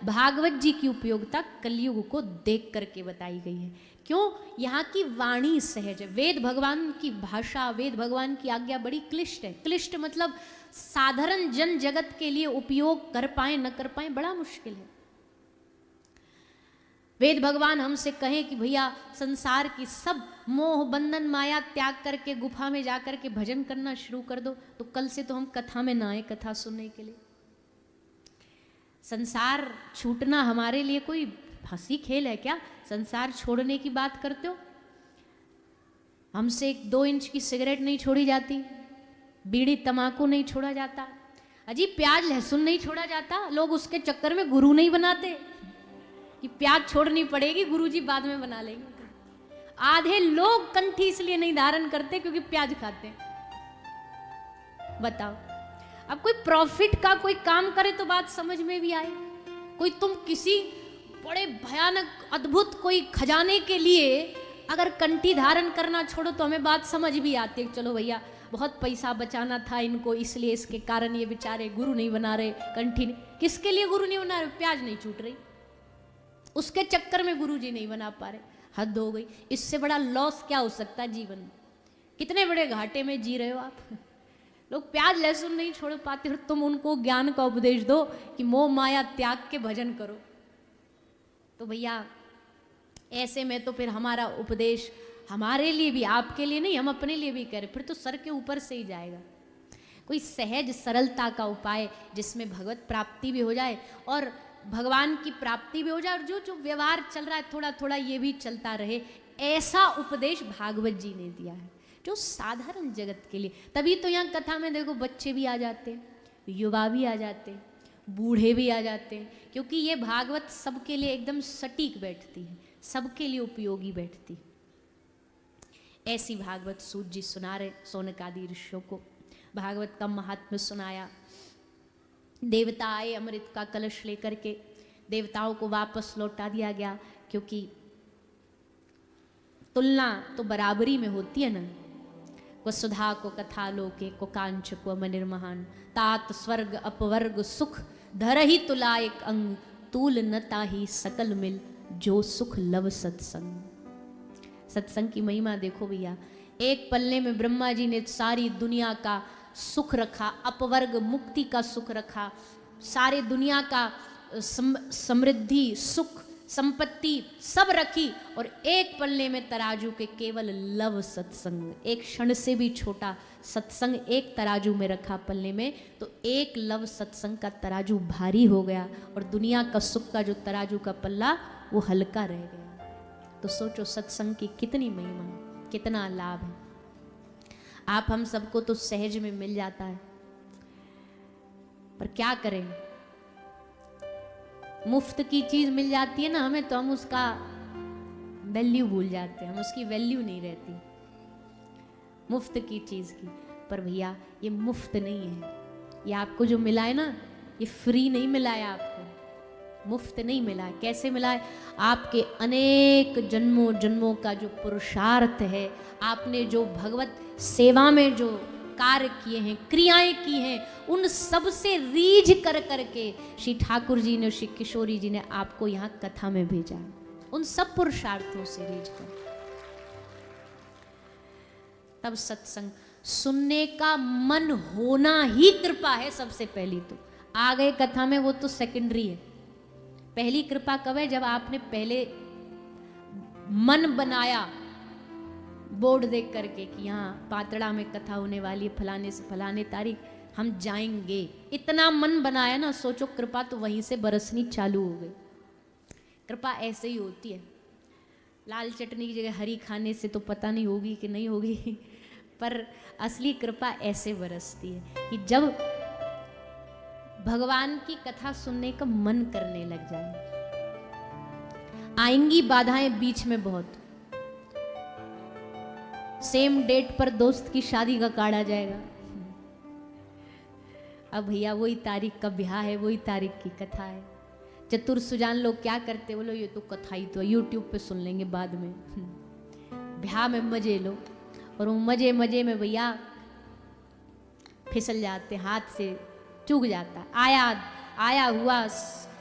भागवत जी की उपयोगिता कलयुग को देख करके बताई गई है। क्यों? यहाँ की वाणी सहज है। वेद भगवान की भाषा, वेद भगवान की आज्ञा बड़ी क्लिष्ट है। क्लिष्ट मतलब साधारण जन जगत के लिए उपयोग कर पाए न कर पाए बड़ा मुश्किल है। वेद भगवान हमसे कहें कि भैया संसार की सब मोह बंधन माया त्याग करके गुफा में जाकर के भजन करना शुरू कर दो, तो कल से तो हम कथा में ना आए कथा सुनने के लिए। संसार छूटना हमारे लिए कोई हंसी खेल है क्या? संसार छोड़ने की बात करते हो? हमसे 2 इंच की सिगरेट नहीं छोड़ी जाती, बीड़ी तंबाकू नहीं छोड़ा जाता, अजी प्याज लहसुन नहीं छोड़ा जाता। लोग उसके चक्कर में गुरु नहीं बनाते कि प्याज छोड़नी पड़ेगी, गुरुजी बाद में बना लेंगे। आधे लोग कंठी इसलिए नहीं धारण करते क्योंकि प्याज खाते हैं। बताओ, अब कोई प्रॉफिट का कोई काम करे तो बात समझ में भी आए। कोई तुम किसी बड़े भयानक अद्भुत कोई खजाने के लिए अगर कंठी धारण करना छोड़ो तो हमें बात समझ भी आती है। चलो भैया बहुत पैसा बचाना था इनको, इसलिए इसके कारण ये बेचारे गुरु नहीं बना रहे, कंठी नहीं। किसके लिए गुरु नहीं बना रहे? प्याज नहीं छूट रही, उसके चक्कर में गुरु जी नहीं बना पा रहे। हद हो गई। इससे बड़ा लॉस क्या हो सकता है जीवन में? कितने बड़े घाटे में जी रहे हो आप। लोग प्याज लहसुन नहीं छोड़ पाते, फिर तुम उनको ज्ञान का उपदेश दो कि मोह माया त्याग के भजन करो। तो भैया ऐसे में तो फिर हमारा उपदेश हमारे लिए भी, आपके लिए नहीं, हम अपने लिए भी कह रहे, फिर तो सर के ऊपर से ही जाएगा। कोई सहज सरलता का उपाय जिसमें भगवत प्राप्ति भी हो जाए और भगवान की प्राप्ति भी हो जाए, और जो जो व्यवहार चल रहा है थोड़ा थोड़ा ये भी चलता रहे, ऐसा उपदेश भागवत जी ने दिया है जो साधारण जगत के लिए। तभी तो यहाँ कथा में देखो बच्चे भी आ जाते हैं, युवा भी आ जाते हैं, बूढ़े भी आ जाते हैं, क्योंकि ये भागवत सबके लिए एकदम सटीक बैठती है, सबके लिए उपयोगी बैठती है। ऐसी भागवत सूत जी सुना रहे शौनकादि ऋषियों को। भागवत का महात्म्य सुनाया। देवता आए अमृत का कलश लेकर के, देवताओं को वापस लौटा दिया गया, क्योंकि तुलना तो बराबरी में होती है ना। वसुधा को कथा लोके को कांच को अमनिर्महान, तात स्वर्ग अपवर्ग सुख धर ही तुला एक अंग, तूल नता ही सकल मिल जो सुख लव सत्संग। सत्संग की महिमा देखो भैया। एक पल्ले में ब्रह्मा जी ने सारी दुनिया का सुख रखा, अपवर्ग मुक्ति का सुख रखा, सारे दुनिया का समृद्धि सुख संपत्ति सब रखी, और एक पल्ले में तराजू के केवल लव सत्संग, एक क्षण से भी छोटा सत्संग एक तराजू में रखा पल्ले में, तो एक लव सत्संग का तराजू भारी हो गया और दुनिया का सुख का जो तराजू का पल्ला वो हल्का रह गया। तो सोचो सत्संग की कितनी महिमा है, कितना लाभ है। आप हम सबको तो सहज में मिल जाता है, पर क्या करें, मुफ्त की चीज मिल जाती है ना हमें, तो हम उसका वैल्यू भूल जाते हैं, हम उसकी वैल्यू नहीं रहती मुफ्त की चीज की। पर भैया ये मुफ्त नहीं है, ये आपको जो मिला है ना, ये फ्री नहीं मिला है, आपको मुफ्त नहीं मिला है। कैसे मिला है? आपके अनेक जन्मों जन्मों का जो पुरुषार्थ है, आपने जो भगवत सेवा में जो कार्य किए हैं, क्रियाएं की हैं, उन सब से रीझ कर करके श्री ठाकुर जी ने, श्री किशोरी जी ने आपको यहाँ कथा में भेजा है, उन सब पुरुषार्थों से रीझ कर। तब सत्संग सुनने का मन होना ही कृपा है सबसे पहली। तो आ गए कथा में वो तो सेकेंडरी है। पहली कृपा कब है? जब आपने पहले मन बनाया बोर्ड देख करके कि यहाँ पातड़ा में कथा होने वाली है, फलाने से फलाने तारीख हम जाएंगे, इतना मन बनाया ना, सोचो कृपा तो वहीं से बरसनी चालू हो गई। कृपा ऐसे ही होती है। लाल चटनी की जगह हरी खाने से तो पता नहीं होगी कि नहीं होगी, पर असली कृपा ऐसे बरसती है कि जब भगवान की कथा सुनने का मन करने लग जाए। आएंगी बाधाएं बीच में बहुत, सेम डेट पर दोस्त की शादी का कार्ड आ जाएगा, अब भैया वही तारीख का ब्याह है, वही तारीख की कथा है। चतुर सुजान लोग क्या करते, बोलो ये तो कथा ही तो है, यूट्यूब पे सुन लेंगे बाद में। ब्याह में मजे लो, और वो मजे मजे में भैया फिसल जाते, हाथ से चूक जाता। आया हुआ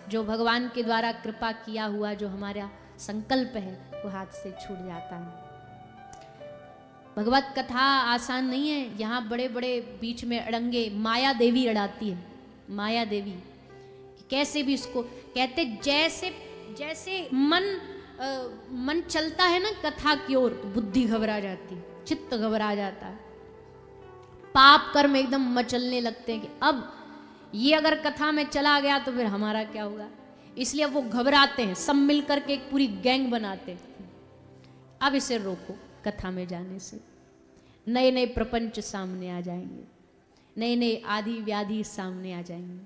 जो भगवान के द्वारा कृपा किया हुआ जो हमारा संकल्प है वो हाथ से छूट जाता है। भगवत कथा आसान नहीं है। यहाँ बड़े बड़े बीच में अड़ंगे माया देवी अड़ाती है। माया देवी कैसे भी इसको कहते, जैसे जैसे मन चलता है ना कथा की ओर तो बुद्धि घबरा जाती, चित्त घबरा जाता है, पाप कर्म एकदम मचलने लगते हैं कि अब ये अगर कथा में चला गया तो फिर हमारा क्या होगा। इसलिए वो घबराते हैं, सब मिल करके एक पूरी गैंग बनाते हैं। अब इसे रोको, कथा में जाने से नए नए प्रपंच सामने आ जाएंगे, नए नए आदि व्याधि सामने आ जाएंगे।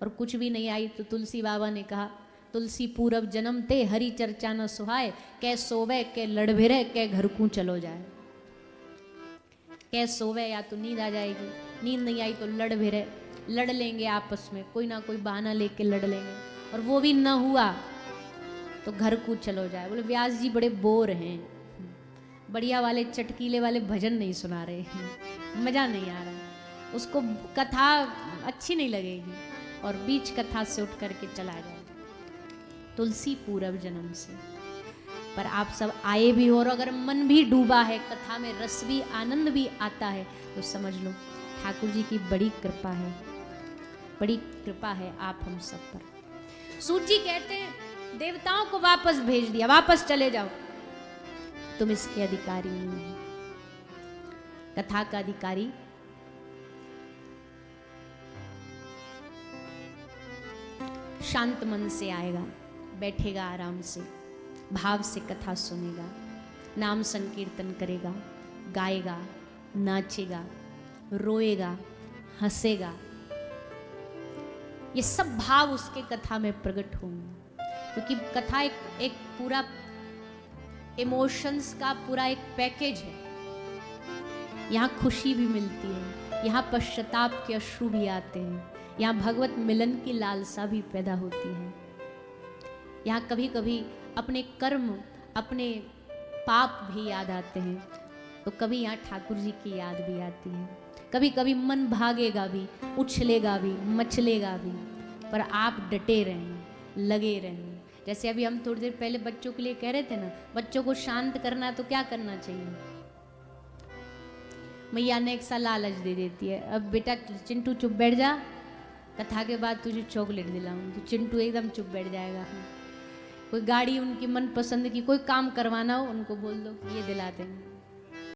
और कुछ भी नहीं आई तो तुलसी बाबा ने कहा, तुलसी पूरब जन्म ते हरि चर्चा न सुहाए, कै सोवे कै लड़भिरे कै घर को चलो जाए। कै सोवे या तो नींद आ जाएगी, नींद नहीं आई तो लड़ भिरे, लड़ लेंगे आपस में, कोई ना कोई बहाना लेके लड़ लेंगे, और वो भी न हुआ तो घर को चलो जाए। बोले व्यास जी बड़े बोर हैं, बढ़िया वाले चटकीले वाले भजन नहीं सुना रहे हैं, मजा नहीं आ रहा, उसको कथा अच्छी नहीं लगेगी और बीच कथा से उठ करके चला जाए। तुलसी पूरब जन्म से। पर आप सब आए भी हो और अगर मन भी डूबा है, कथा में रस भी आनंद भी आता है, तो समझ लो ठाकुर जी की बड़ी कृपा है, बड़ी कृपा है आप हम सब पर। सूत जी कहते हैं देवताओं को वापस भेज दिया, वापस चले जाओ, तुम इसके अधिकारी नहीं हो। कथा का अधिकारी शांत मन से आएगा, बैठेगा आराम से, भाव से कथा सुनेगा, नाम संकीर्तन करेगा, गाएगा, नाचेगा, रोएगा, हंसेगा, ये सब भाव उसके कथा में प्रकट होंगे। क्योंकि कथा एक पूरा इमोशंस का पूरा एक पैकेज है। यहाँ खुशी भी मिलती है, यहाँ पश्चाताप के अश्रु भी आते हैं, यहाँ भगवत मिलन की लालसा भी पैदा होती है, यहाँ कभी कभी अपने कर्म अपने पाप भी याद आते हैं, तो कभी यहाँ ठाकुर जी की याद भी आती है। कभी कभी मन भागेगा भी, उछलेगा भी, मचलेगा भी, पर आप डटे रहें, लगे रहें। जैसे अभी हम थोड़ी देर पहले बच्चों के लिए कह रहे थे ना, बच्चों को शांत करना है तो क्या करना चाहिए। मैया ने एक सा लालच दे देती है, अब बेटा चिंटू चुप बैठ जा, कथा के बाद तुझे चॉकलेट दिलाऊं, तो चिंटू एकदम चुप बैठ जाएगा। कोई गाड़ी उनकी मन पसंद की कोई काम करवाना हो, उनको बोल दो ये दिला देंगे।